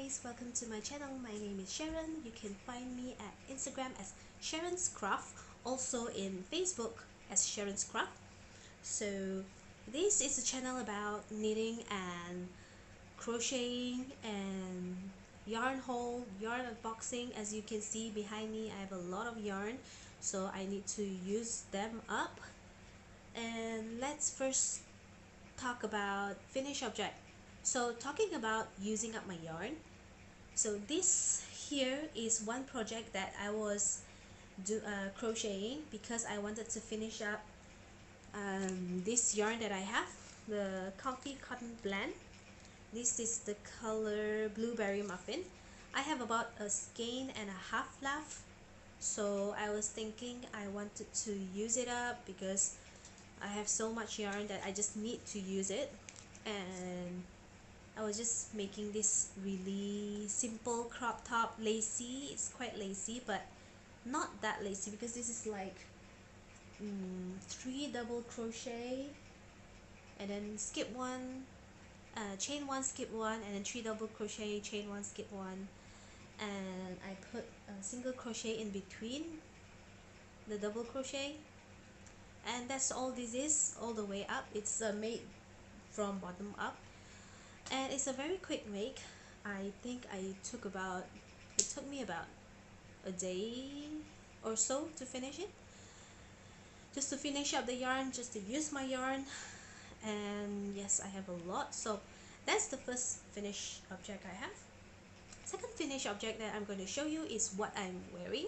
guys, welcome to my channel. My name is Sharon. You can find me at Instagram as Sharon's Craft, also in Facebook as Sharon's Craft. So this is a channel about knitting and crocheting and yarn haul, yarn unboxing. As you can see behind me, I have a lot of yarn, so I need to use them up. And let's first talk about finished object. So talking about using up my yarn, so this here is one project that I was crocheting because I wanted to finish up this yarn that I have, the Comfy Cotton Blend. This is the color Blueberry Muffin. I have about a skein and a half left, so I was thinking I wanted to use it up because I have so much yarn that I just need to use it. And I was just making this really simple crop top, lacy. It's quite lacy, but not that lacy because this is like 3 double crochet and then skip one, chain one, skip one, and then 3 double crochet, chain one, skip one, and I put a single crochet in between the double crochet, and that's all this is all the way up. It's made from bottom up, and it's a very quick make. I think it took me about a day or so to finish it, just to finish up the yarn, just to use my yarn. And yes, I have a lot. So that's the first finished object I have. Second finished object that I'm going to show you is what I'm wearing,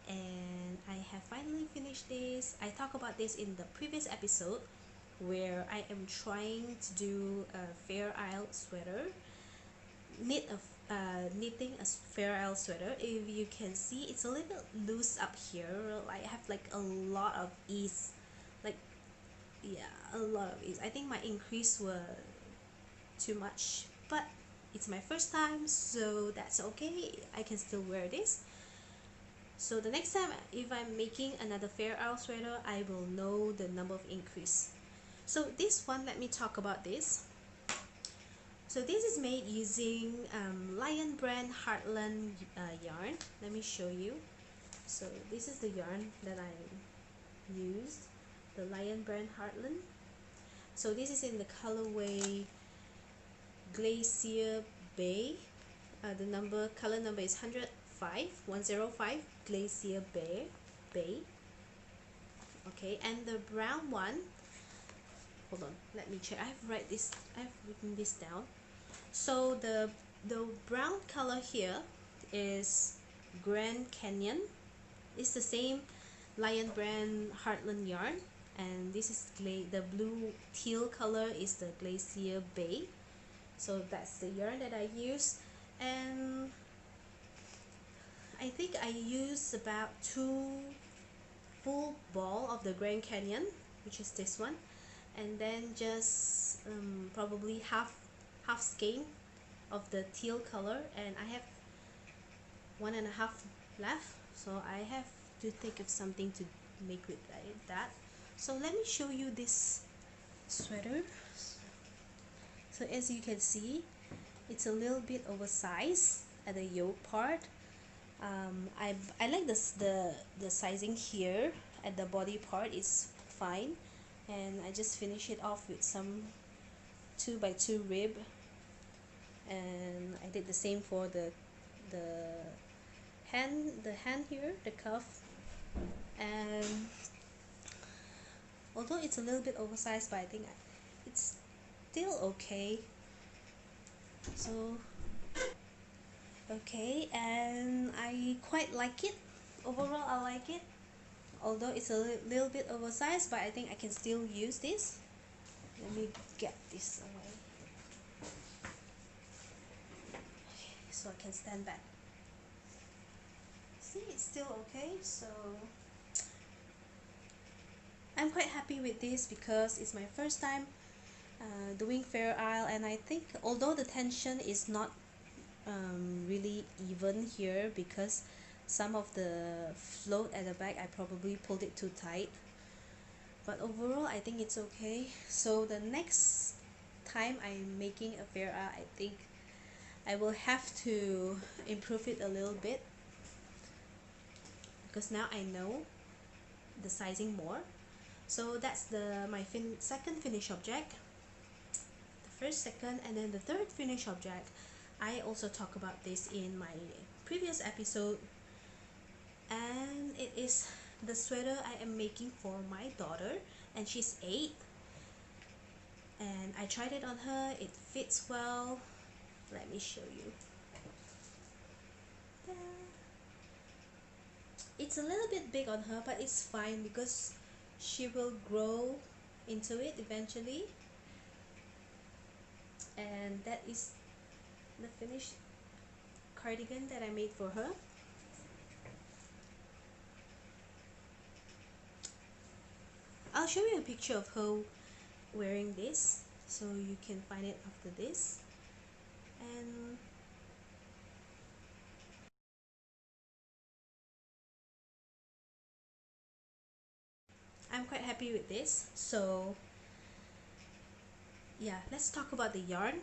and I have finally finished this. I talked about this in the previous episode where I am trying to do a Fair Isle sweater, knitting a Fair Isle sweater. If you can see, it's a little loose up here. I have like a lot of ease, like yeah, a lot of ease. I think my increase were too much, but it's my first time, so that's okay. I can still wear this. So the next time if I'm making another Fair Isle sweater, I will know the number of increase. So this one, let me talk about this. So this is made using Lion brand Heartland yarn. Let me show you. So this is the yarn that I used, the Lion brand Heartland. So this is in the colorway Glacier Bay. The color number is 105 Glacier Bay. Okay, and the brown one, hold on, let me check. I've written this down. So the brown color here is Grand Canyon. It's the same Lion brand Heartland yarn, and this is the blue teal color is the Glacier Bay. So that's the yarn that I use, and I think I use about 2 full ball of the Grand Canyon, which is this one, and then just probably half skein of the teal color, and I have 1.5 left, so I have to think of something to make with that. So let me show you this sweater. So as you can see, it's a little bit oversized at the yoke part. I like the sizing here at the body part is fine, and I just finish it off with some 2x2 rib, and I did the same for the hand here, the cuff. And although it's a little bit oversized, but I think it's still okay. So okay, and I quite like it. Overall, I like it, although it's a little bit oversized, but I think I can still use this. Let me get this away, okay, so I can stand back. See, it's still okay. So I'm quite happy with this because it's my first time doing Fair Isle, and I think although the tension is not really even here because some of the float at the back I probably pulled it too tight, but overall I think it's okay. So the next time I'm making a Fair Isle, I think I will have to improve it a little bit because now I know the sizing more. So that's my second finished object. The first, second, and then the third finished object. I also talk about this in my previous episode, and it is the sweater I am making for my daughter, and she's 8. And I tried it on her. It fits well. Let me show you. It's a little bit big on her, but it's fine because she will grow into it eventually. And that is the finished cardigan that I made for her. I'll show you a picture of her wearing this so you can find it after this. And I'm quite happy with this. So yeah, let's talk about the yarn.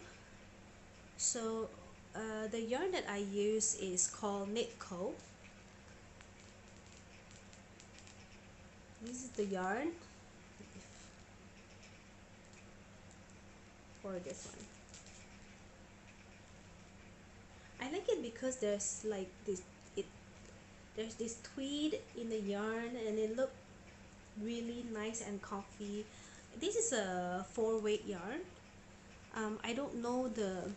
So the yarn that I use is called Knitco. This is the yarn for this one. I like it because there's like there's this tweed in the yarn, and it looks really nice and comfy. This is a 4-weight yarn. I don't know the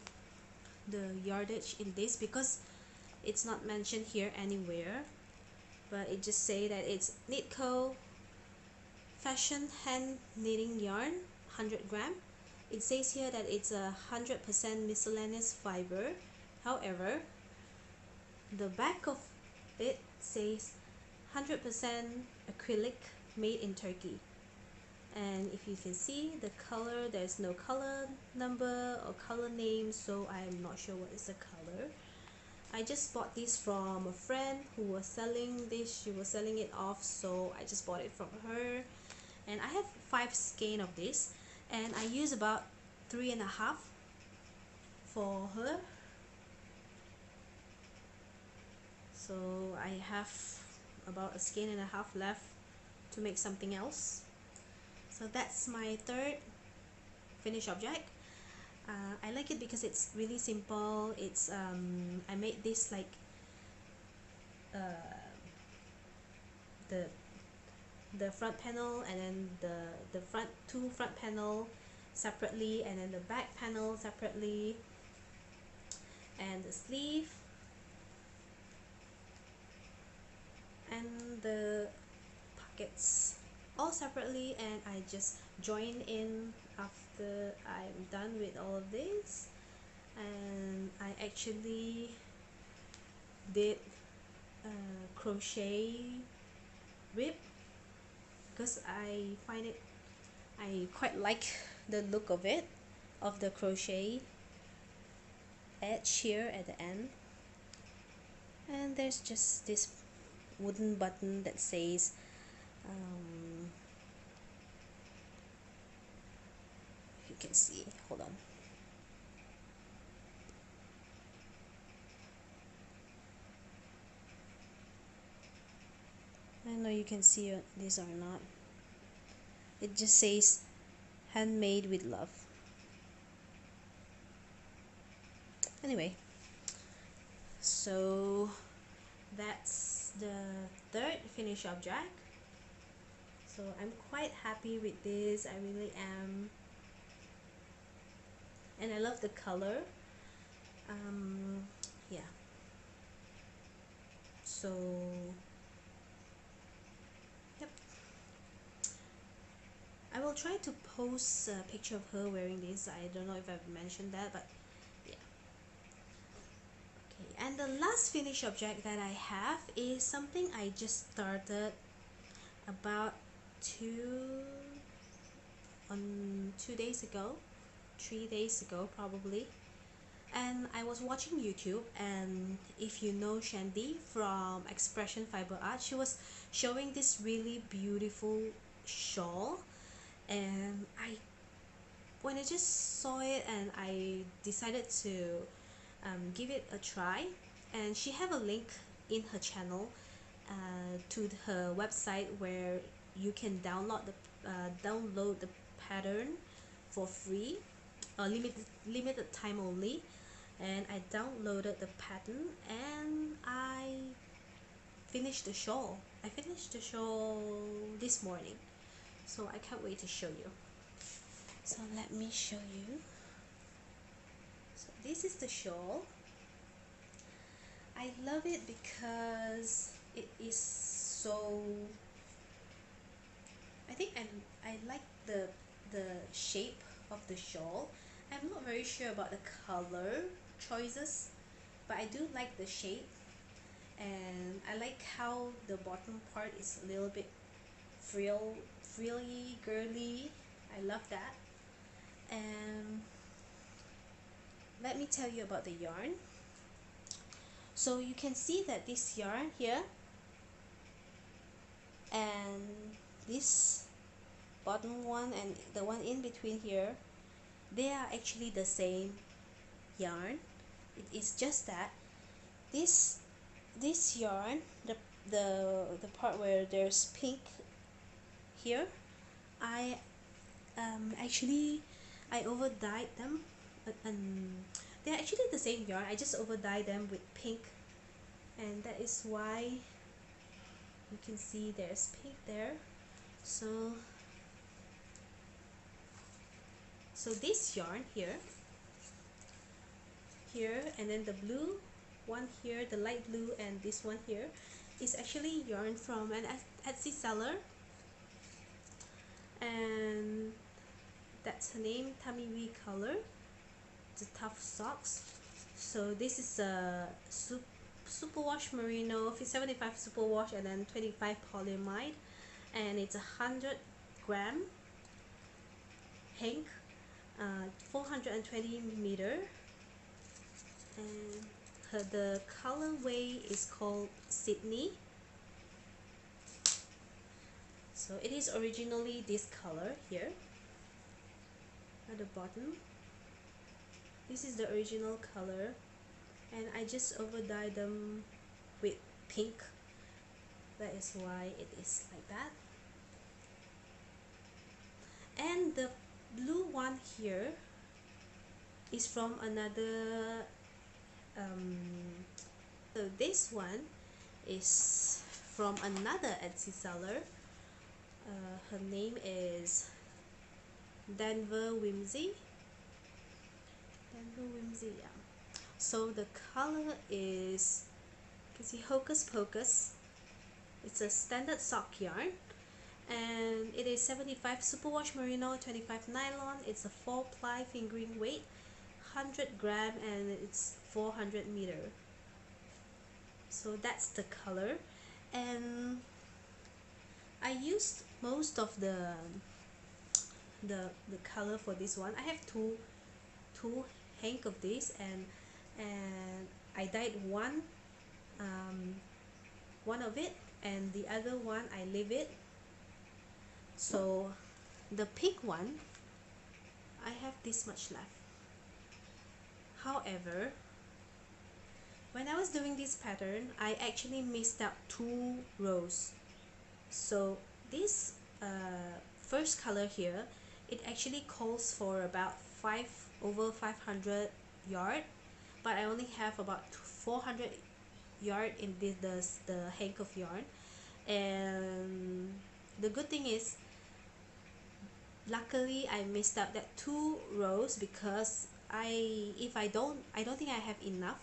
yardage in this because it's not mentioned here anywhere, but it just say that it's Knitco fashion hand knitting yarn, 100 gram. It says here that it's 100% miscellaneous fiber. However, the back of it says 100% acrylic made in Turkey. And if you can see the color, there's no color number or color name, so I'm not sure what is the color. I just bought this from a friend who was selling this. She was selling it off, so I just bought it from her. And I have 5 skein of this, and I use about 3.5 for her. So I have about 1.5 skein left to make something else. So that's my third finished object. I like it because it's really simple. It's I made this like the front panel, and then the two front panel separately, and then the back panel separately, and the sleeve and the pockets all separately, and I just join in after I'm done with all of this. And I actually did a crochet rib because I quite like the look of it, of the crochet edge here at the end. And there's just this wooden button that says if you can see, hold on. I don't know you can see this or not. It just says handmade with love. Anyway, so that's the third finished object. So I'm quite happy with this. I really am, and I love the color. Yeah, so yep, I will try to post a picture of her wearing this. I don't know if I've mentioned that, but yeah. Okay, and the last finished object that I have is something I just started about 2 days ago, 3 days ago probably. And I was watching YouTube, and if you know Shandy from Expression Fiber Art, she was showing this really beautiful shawl, and when I just saw it, and I decided to give it a try. And she have a link in her channel to her website where you can download the pattern for free, limited time only. And I downloaded the pattern and I finished the shawl. I finished the shawl this morning, so I can't wait to show you. So let me show you. So this is the shawl. I love it because it is so, I think I like the shape of the shawl. I'm not very sure about the color choices, but I do like the shape, and I like how the bottom part is a little bit frilly, girly. I love that. And let me tell you about the yarn. So you can see that this yarn here and this bottom one and the one in between here, they are actually the same yarn. It is just that this yarn, the part where there's pink here, I actually I over dyed them, and they're actually the same yarn. I just over dyed them with pink, and that is why you can see there's pink there. So this yarn here, and then the blue one here, the light blue, and this one here is actually yarn from an Etsy seller, and that's her name, Tamiwicolors, the tough socks. So this is a superwash merino, 75 superwash, and then 25 polyamide, and it's 100-gram hank, 420 meter, and the colorway is called Sydney. So it is originally this color here at the bottom. This is the original color, and I just over dyed them with pink. That is why it is like that. And the blue one here is from another so this one is from another Etsy seller. Her name is Whimsy. Yeah. So the color is, you can see, Hocus Pocus. It's a standard sock yarn, and it is 75 superwash merino, 25 nylon. It's a 4-ply fingering weight, 100-gram, and it's 400 meter. So that's the color, and I used most of the color for this one. I have two hank of this, and I dyed one of it, and the other one I leave it. So the pink one, I have this much left. However, when I was doing this pattern, I actually missed out 2 rows. So this first color here, it actually calls for about over 500 yard, but I only have about 400 yard in the hank of yarn. And the good thing is, luckily I missed out that 2 rows, because I don't think I have enough,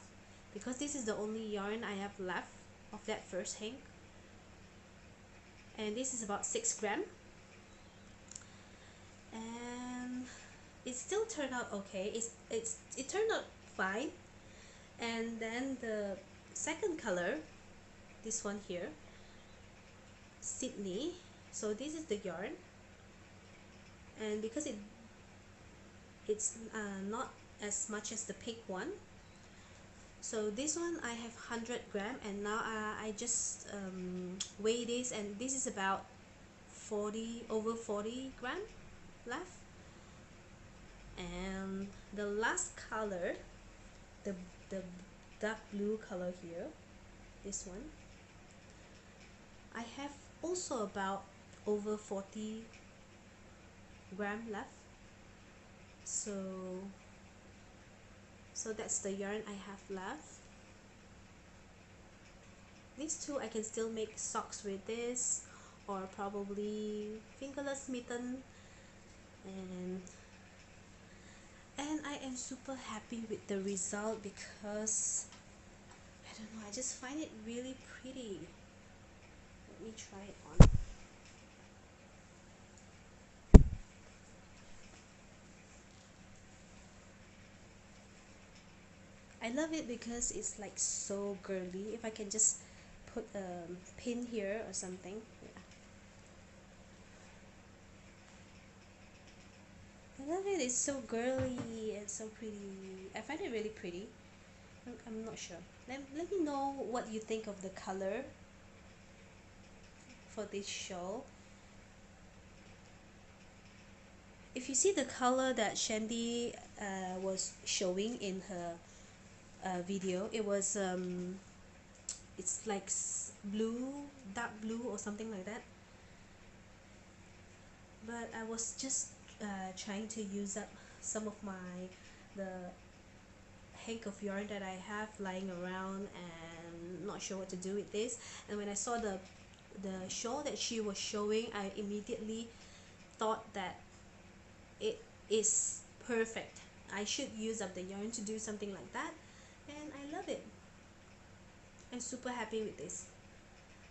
because this is the only yarn I have left of that first hank, and this is about 6 gram, and it still turned out okay. It turned out fine. And then the second color, this one here, Sydney. So this is the yarn, and because it's not as much as the pink one, so this one I have 100-gram, and now I just weigh this, and this is about over 40 gram left. And the last color, the the dark blue color here, this one. I have also about over 40 gram left, so that's the yarn I have left. These two I can still make socks with this, or probably fingerless mitten, and I am super happy with the result because I don't know, I just find it really pretty. Let me try it on. I love it because it's like so girly. If I can just put a pin here or something. Yeah. I love it. It's so girly and so pretty. I find it really pretty. I'm not sure. Let me know what you think of the color for this shawl. If you see the color that Shandy was showing in her video, it was it's like blue, dark blue or something like that, but I was just trying to use up some of the hank of yarn that I have lying around and not sure what to do with this. And when I saw the shawl that she was showing, I immediately thought that it is perfect. I should use up the yarn to do something like that, and I love it. I'm super happy with this.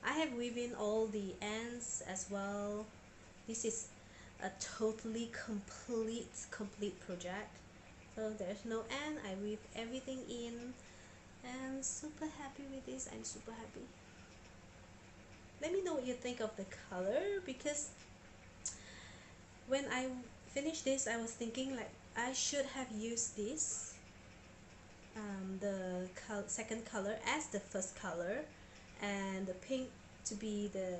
I have woven all the ends as well. This is a totally complete project. So there's no end. I weave everything in, and super happy with this. I'm super happy. Let me know what you think of the color, because when I finished this, I was thinking like I should have used this the second color as the first color, and the pink to be the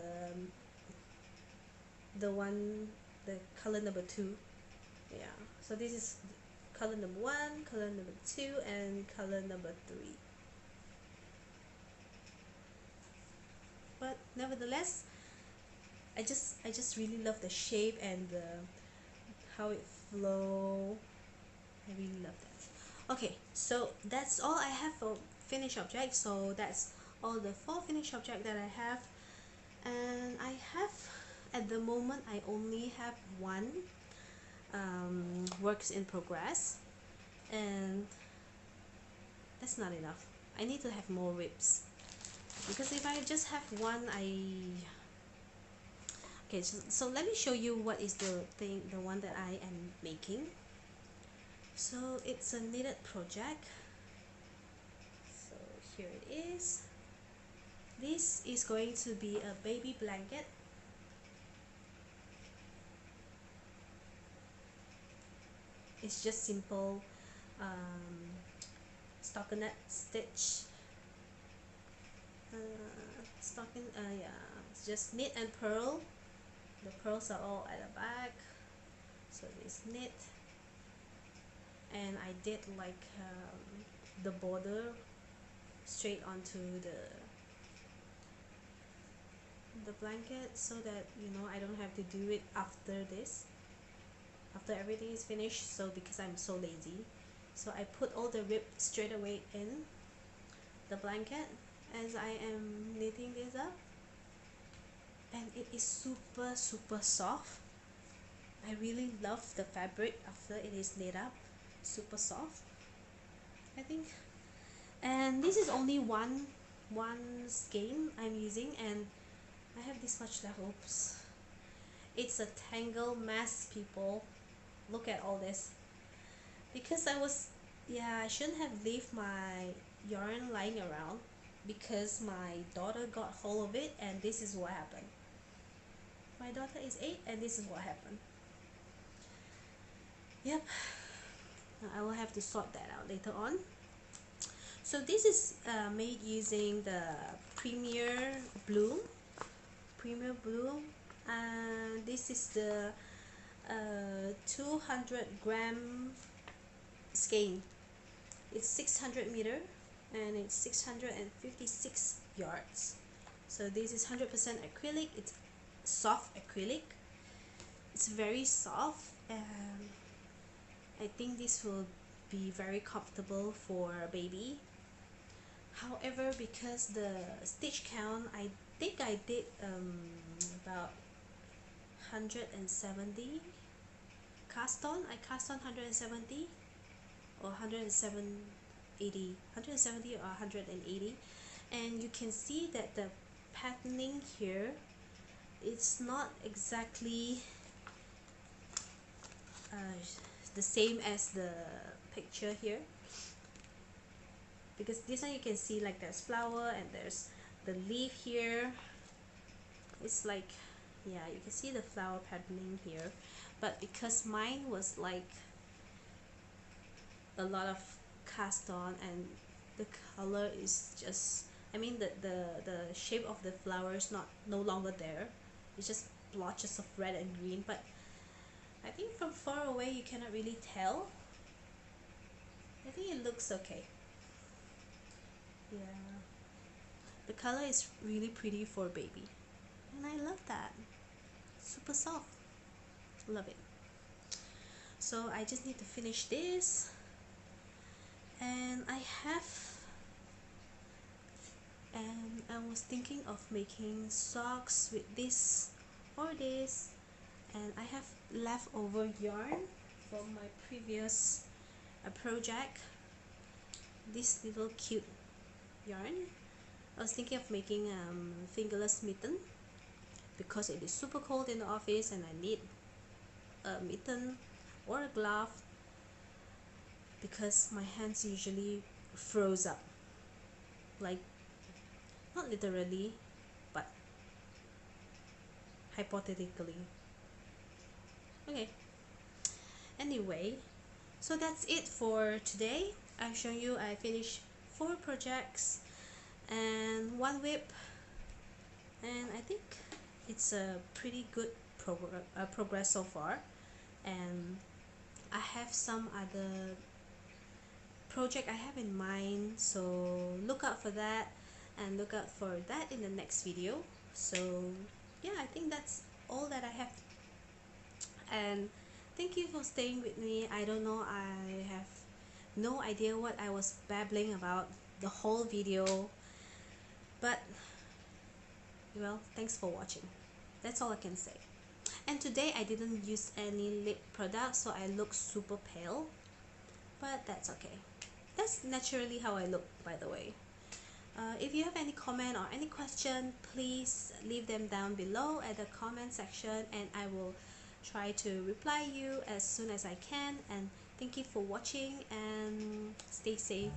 color number 2. Yeah, so this is color number 1, color number 2, and color number 3. But nevertheless, I just really love the shape and how it flow. I really love that. Okay, so that's all I have for finished objects. So that's all the 4 finished objects that I have, and I have, at the moment, I only have one works in progress, and that's not enough. I need to have more ribs, because if I just have one, okay, so let me show you what is the one that I am making. So it's a knitted project. So here it is. This is going to be a baby blanket. It's just simple stockinette stitch. Yeah, it's just knit and purl. The pearls are all at the back. So this knit, and I did like the border straight onto the blanket, so that I don't have to do it after this, after everything is finished. So because I'm so lazy, so I put all the rib straight away in the blanket as I am knitting this up, and it is super soft. I really love the fabric after it is knit up. Super soft, I think. And this is only one skein I'm using, and I have this much left. Oops, it's a tangle mess, people. Look at all this, because I shouldn't have left my yarn lying around, because my daughter got hold of it, and this is what happened. My daughter is 8, and this is what happened. Yep, I will have to sort that out later on. So this is made using the Premier Blue, and this is the 200 gram skein. It's 600 meter and it's 656 yards. So this is 100% acrylic. It's soft acrylic. It's very soft, and I think this will be very comfortable for a baby. However, because the stitch count, I think I did about 170 cast on. I cast on 170 or 170 or 180, and you can see that the patterning here, it's not exactly the same as the picture here, because this one you can see like there's flower and there's the leaf here. It's like, yeah, you can see the flower patterning here, but because mine was like a lot of cast on and the color is just, I mean the shape of the flower is no longer there. It's just blotches of red and green, but I think from far away you cannot really tell. I think it looks okay. Yeah, the color is really pretty for baby, and I love that. Super soft, love it. So I just need to finish this, and I was thinking of making socks with this or this, and I have leftover yarn from my previous project, this little cute yarn. I was thinking of making fingerless mitten because it is super cold in the office and I need a mitten or a glove because my hands usually froze up, like not literally but hypothetically. Okay, anyway, so that's it for today. I've shown you I finished 4 projects and 1 whip, and I think it's a pretty good progress so far, and I have some other project I have in mind, so look out for that and look out for that in the next video. So yeah, I think that's all that I have, and thank you for staying with me. I don't know, I have no idea what I was babbling about the whole video, but well, thanks for watching. That's all I can say. And today I didn't use any lip product, so I look super pale, but that's okay. That's naturally how I look, by the way. If you have any comment or any question, please leave them down below at the comment section, and I will try to reply you as soon as I can. And thank you for watching, and stay safe.